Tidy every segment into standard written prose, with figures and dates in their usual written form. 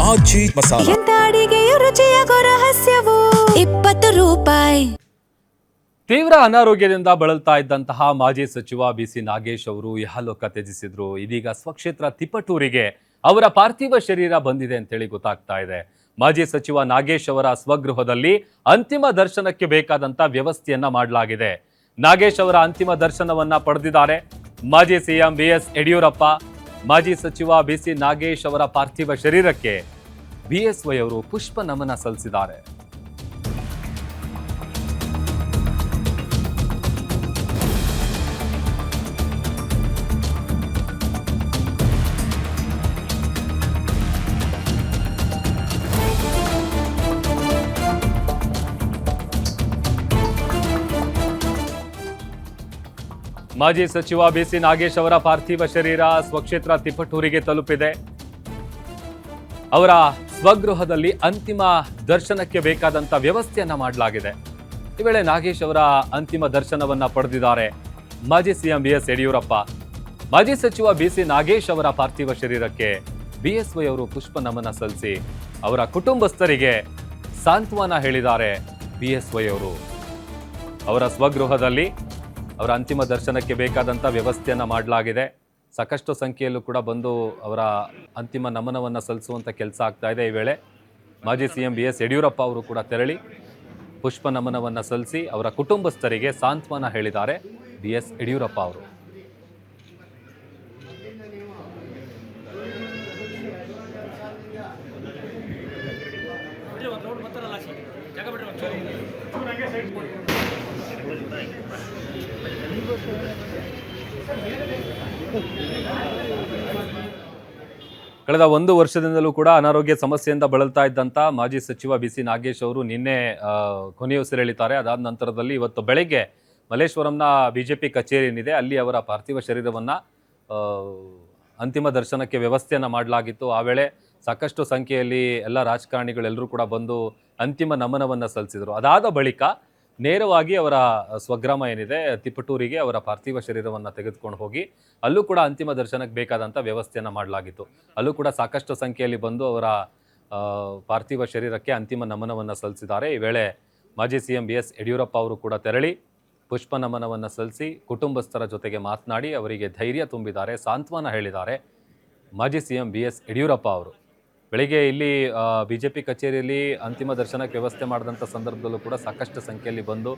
ಮಾಜಿ ಮಸಾಲ. ಎಂತ ಅಡಿಗೆಯ ರುಚಿಯಾಗೋ ರಹಸ್ಯವು 20 ರೂಪಾಯಿ. ತೀವ್ರ ಅನಾರೋಗ್ಯದಿಂದ ಬಳಲ್ತಾ ಇದ್ದಂತಹ ಮಾಜಿ ಸಚಿವ ಬಿಸಿ ನಾಗೇಶ್ ಅವರು ಇಹಲೋಕ ತ್ಯಜಿಸಿದ್ರು. ಇದೀಗ ಸ್ವಕ್ಷೇತ್ರ ತಿಪಟೂರಿಗೆ ಅವರ ಪಾರ್ಥಿವ ಶರೀರ ಬಂದಿದೆ ಅಂತೇಳಿ ಗೊತ್ತಾಗ್ತಾ ಇದೆ. ಮಾಜಿ ಸಚಿವ ನಾಗೇಶ್ ಅವರ ಸ್ವಗೃಹದಲ್ಲಿ ಅಂತಿಮ ದರ್ಶನಕ್ಕೆ ಬೇಕಾದಂತ ವ್ಯವಸ್ಥೆಯನ್ನ ಮಾಡಲಾಗಿದೆ. ನಾಗೇಶ್ ಅವರ ಅಂತಿಮ ದರ್ಶನವನ್ನ ಪಡೆದಿದ್ದಾರೆ ಮಾಜಿ ಸಿಎಂ ಬಿಎಸ್ ಯಡಿಯೂರಪ್ಪ. ಮಾಜಿ ಸಚಿವ ಬಿಸಿ ನಾಗೇಶ್ ಅವರ ಪಾರ್ಥಿವ ಶರೀರಕ್ಕೆ ಬಿಎಸ್ವೈ ಅವರು ಪುಷ್ಪ ನಮನ ಸಲ್ಲಿಸಿದ್ದಾರೆ. ಮಾಜಿ ಸಚಿವ ಬಿಸಿ ನಾಗೇಶ್ ಅವರ ಪಾರ್ಥಿವ ಶರೀರ ಸ್ವಕ್ಷೇತ್ರ ತಿಪಟೂರಿಗೆ ತಲುಪಿದೆ. ಅವರ ಸ್ವಗೃಹದಲ್ಲಿ ಅಂತಿಮ ದರ್ಶನಕ್ಕೆ ಬೇಕಾದಂತ ವ್ಯವಸ್ಥೆಯನ್ನ ಮಾಡಲಾಗಿದೆ. ಈ ವೇಳೆ ನಾಗೇಶ್ ಅವರ ಅಂತಿಮ ದರ್ಶನವನ್ನ ಪಡೆದಿದ್ದಾರೆ ಮಾಜಿ ಸಿಎಂ ಬಿಎಸ್ ಯಡಿಯೂರಪ್ಪ. ಮಾಜಿ ಸಚಿವ ಬಿಸಿ ನಾಗೇಶ್ ಅವರ ಪಾರ್ಥಿವ ಶರೀರಕ್ಕೆ ಬಿಎಸ್ವೈ ಅವರು ಪುಷ್ಪ ನಮನ ಸಲ್ಲಿಸಿ ಅವರ ಕುಟುಂಬಸ್ಥರಿಗೆ ಸಾಂತ್ವನ ಹೇಳಿದ್ದಾರೆ. ಬಿಎಸ್ವೈ ಅವರು ಅವರ ಸ್ವಗೃಹದಲ್ಲಿ ಅವರ ಅಂತಿಮ ದರ್ಶನಕ್ಕೆ ಬೇಕಾದಂಥ ವ್ಯವಸ್ಥೆಯನ್ನು ಮಾಡಲಾಗಿದೆ. ಸಾಕಷ್ಟು ಸಂಖ್ಯೆಯಲ್ಲೂ ಕೂಡ ಬಂದು ಅವರ ಅಂತಿಮ ನಮನವನ್ನು ಸಲ್ಲಿಸುವಂಥ ಕೆಲಸ ಆಗ್ತಾ ಇದೆ. ಈ ವೇಳೆ ಮಾಜಿ ಸಿಎಂ ಬಿಎಸ್ ಯಡಿಯೂರಪ್ಪ ಅವರು ಕೂಡ ತೆರಳಿ ಪುಷ್ಪ ನಮನವನ್ನು ಸಲ್ಲಿಸಿ ಅವರ ಕುಟುಂಬಸ್ಥರಿಗೆ ಸಾಂತ್ವನ ಹೇಳಿದ್ದಾರೆ ಬಿಎಸ್ ಯಡಿಯೂರಪ್ಪ ಅವರು. ಕಳೆದ 1 ವರ್ಷದಿಂದಲೂ ಕೂಡ ಅನಾರೋಗ್ಯ ಸಮಸ್ಯೆಯಿಂದ ಬಳಲ್ತಾ ಇದ್ದಂಥ ಮಾಜಿ ಸಚಿವ ಬಿಸಿ ನಾಗೇಶ್ ಅವರು ನಿನ್ನೆ ಕೊನೆಯುಸಿರೆಳಿತಾರೆ. ಅದಾದ ನಂತರದಲ್ಲಿ ಇವತ್ತು ಬೆಳಗ್ಗೆ ಮಲ್ಲೇಶ್ವರಂನ ಬಿಜೆಪಿ ಕಚೇರಿ ಏನಿದೆ ಅಲ್ಲಿ ಅವರ ಪಾರ್ಥಿವ ಶರೀರವನ್ನು ಅಂತಿಮ ದರ್ಶನಕ್ಕೆ ವ್ಯವಸ್ಥೆಯನ್ನು ಮಾಡಲಾಗಿತ್ತು. ಆ ವೇಳೆ ಸಾಕಷ್ಟು ಸಂಖ್ಯೆಯಲ್ಲಿ ಎಲ್ಲ ರಾಜಕಾರಣಿಗಳೆಲ್ಲರೂ ಕೂಡ ಬಂದು ಅಂತಿಮ ನಮನವನ್ನು ಸಲ್ಲಿಸಿದರು. ಅದಾದ ಬಳಿಕ ನೇರವಾಗಿ ಅವರ ಸ್ವಗ್ರಾಮ ಏನಿದೆ ತಿಪಟೂರಿಗೆ ಅವರ ಪಾರ್ಥಿವ ಶರೀರವನ್ನು ತೆಗೆದುಕೊಂಡು ಹೋಗಿ ಅಲ್ಲೂ ಕೂಡ ಅಂತಿಮ ದರ್ಶನಕ್ಕೆ ಬೇಕಾದಂಥ ವ್ಯವಸ್ಥೆಯನ್ನು ಮಾಡಲಾಗಿತ್ತು. ಅಲ್ಲೂ ಕೂಡ ಸಾಕಷ್ಟು ಸಂಖ್ಯೆಯಲ್ಲಿ ಬಂದು ಅವರ ಪಾರ್ಥಿವ ಶರೀರಕ್ಕೆ ಅಂತಿಮ ನಮನವನ್ನು ಸಲ್ಲಿಸಿದ್ದಾರೆ. ಈ ವೇಳೆ ಮಾಜಿ ಸಿಎಂ ಬಿಎಸ್ ಯಡಿಯೂರಪ್ಪ ಅವರು ಕೂಡ ತೆರಳಿ ಪುಷ್ಪ ನಮನವನ್ನು ಸಲ್ಲಿಸಿ ಕುಟುಂಬಸ್ಥರ ಜೊತೆಗೆ ಮಾತನಾಡಿ ಅವರಿಗೆ ಧೈರ್ಯ ತುಂಬಿದ್ದಾರೆ, ಸಾಂತ್ವನ ಹೇಳಿದ್ದಾರೆ ಮಾಜಿ ಸಿಎಂ ಬಿಎಸ್ ಯಡಿಯೂರಪ್ಪ ಅವರು. ಬೆಳಿಗ್ಗೆ ಇಲ್ಲಿ ಬಿಜೆಪಿ ಕಚೇರಿಯಲ್ಲಿ ಅಂತಿಮ ದರ್ಶನಕ್ಕೆ ವ್ಯವಸ್ಥೆ ಮಾಡಿದಂಥ ಸಂದರ್ಭದಲ್ಲೂ ಕೂಡ ಸಾಕಷ್ಟು ಸಂಖ್ಯೆಯಲ್ಲಿ ಬಂದು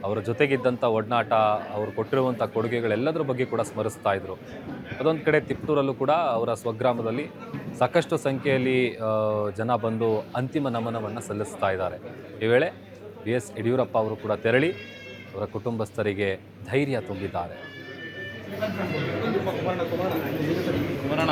ಅವರ ಜೊತೆಗಿದ್ದಂಥ ಒಡನಾಟ, ಅವರು ಕೊಟ್ಟಿರುವಂಥ ಕೊಡುಗೆಗಳೆಲ್ಲದರ ಬಗ್ಗೆ ಕೂಡ ಸ್ಮರಿಸ್ತಾ ಇದ್ರು. ಅದೊಂದು ಕಡೆ ತಿಪಟೂರಲ್ಲೂ ಕೂಡ ಅವರ ಸ್ವಗ್ರಾಮದಲ್ಲಿ ಸಾಕಷ್ಟು ಸಂಖ್ಯೆಯಲ್ಲಿ ಜನ ಬಂದು ಅಂತಿಮ ನಮನವನ್ನು ಸಲ್ಲಿಸ್ತಾ ಇದ್ದಾರೆ. ಈ ವೇಳೆ ಬಿ ಎಸ್ ಯಡಿಯೂರಪ್ಪ ಅವರು ಕೂಡ ತೆರಳಿ ಅವರ ಕುಟುಂಬಸ್ಥರಿಗೆ ಧೈರ್ಯ ತುಂಬಿದ್ದಾರೆ. ಕುಮಾರಣ್ಣ